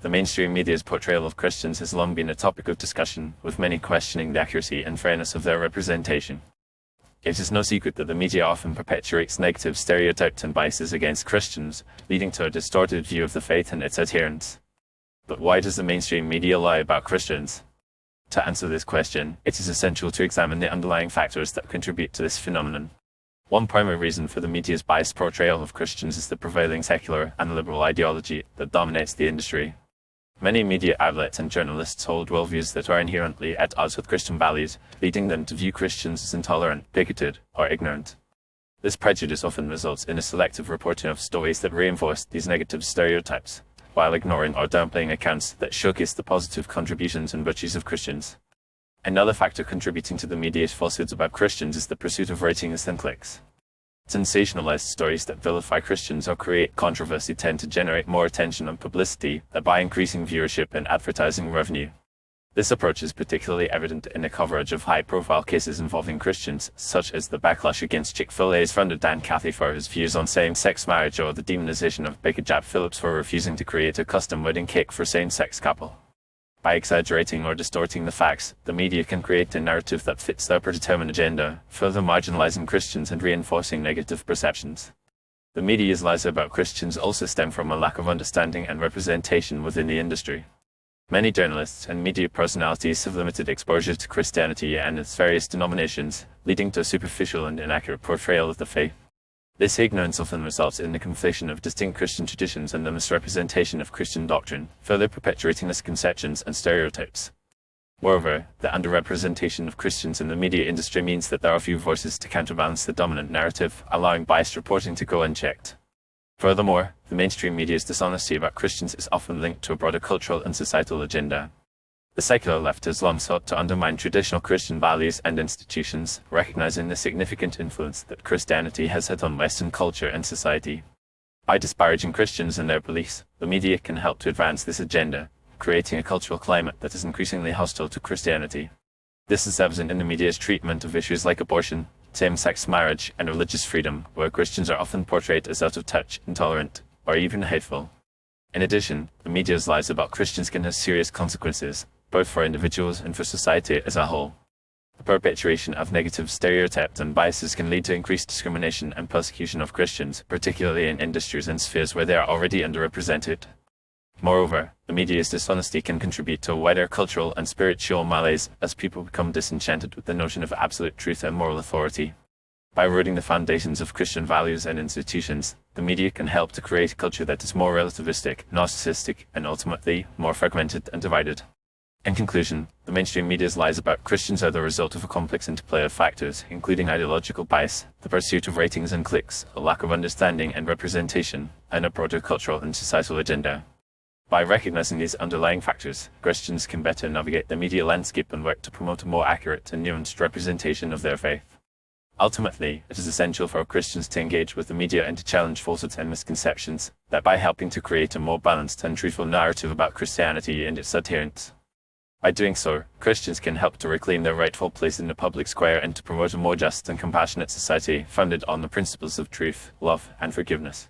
The mainstream media's portrayal of Christians has long been a topic of discussion, with many questioning the accuracy and fairness of their representation. It is no secret that the media often perpetuates negative stereotypes and biases against Christians, leading to a distorted view of the faith and its adherents. But why does the mainstream media lie about Christians? To answer this question, it is essential to examine the underlying factors that contribute to this phenomenon. One primary reason for the media's biased portrayal of Christians is the prevailing secular and liberal ideology that dominates the industry. Many media outlets and journalists hold worldviews that are inherently at odds with Christian values, leading them to view Christians as intolerant, bigoted, or ignorant. This prejudice often results in a selective reporting of stories that reinforce these negative stereotypes, while ignoring or downplaying accounts that showcase the positive contributions and virtues of Christians. Another factor contributing to the media's falsehoods about Christians is the pursuit of ratings and clicks. Sensationalized stories that vilify Christians or create controversy tend to generate more attention and publicity, thereby increasing viewership and advertising revenue. This approach is particularly evident in the coverage of high-profile cases involving Christians, such as the backlash against Chick-fil-A's founder Dan Cathy for his views on same-sex marriage, or the demonization of Baker Jab Phillips for refusing to create a custom wedding cake for a same-sex couple. By exaggerating or distorting the facts, the media can create a narrative that fits their predetermined agenda, further marginalizing Christians and reinforcing negative perceptions. The media's lies about Christians also stem from a lack of understanding and representation within the industry. Many journalists and media personalities have limited exposure to Christianity and its various denominations, leading to a superficial and inaccurate portrayal of the faith. This ignorance often results in the conflation of distinct Christian traditions and the misrepresentation of Christian doctrine, further perpetuating misconceptions and stereotypes. Moreover, the underrepresentation of Christians in the media industry means that there are few voices to counterbalance the dominant narrative, allowing biased reporting to go unchecked. Furthermore, the mainstream media's dishonesty about Christians is often linked to a broader cultural and societal agenda. The secular left has long sought to undermine traditional Christian values and institutions, recognizing the significant influence that Christianity has had on Western culture and society. By disparaging Christians and their beliefs, the media can help to advance this agenda, creating a cultural climate that is increasingly hostile to Christianity. This is evident in the media's treatment of issues like abortion, same-sex marriage, and religious freedom, where Christians are often portrayed as out of touch, intolerant, or even hateful. In addition, the media's lies about Christians can have serious consequences, both for individuals and for society as a whole. The perpetuation of negative stereotypes and biases can lead to increased discrimination and persecution of Christians, particularly in industries and spheres where they are already underrepresented. Moreover, the media's dishonesty can contribute to a wider cultural and spiritual malaise, as people become disenchanted with the notion of absolute truth and moral authority. By eroding the foundations of Christian values and institutions, the media can help to create a culture that is more relativistic, narcissistic, and ultimately more fragmented and divided. In conclusion, the mainstream media's lies about Christians are the result of a complex interplay of factors, including ideological bias, the pursuit of ratings and clicks, a lack of understanding and representation, and a broader cultural and societal agenda. By recognizing these underlying factors, Christians can better navigate the media landscape and work to promote a more accurate and nuanced representation of their faith. Ultimately, it is essential for Christians to engage with the media and to challenge falsehoods and misconceptions, thereby helping to create a more balanced and truthful narrative about Christianity and its adherents. By doing so, Christians can help to reclaim their rightful place in the public square and to promote a more just and compassionate society founded on the principles of truth, love, and forgiveness.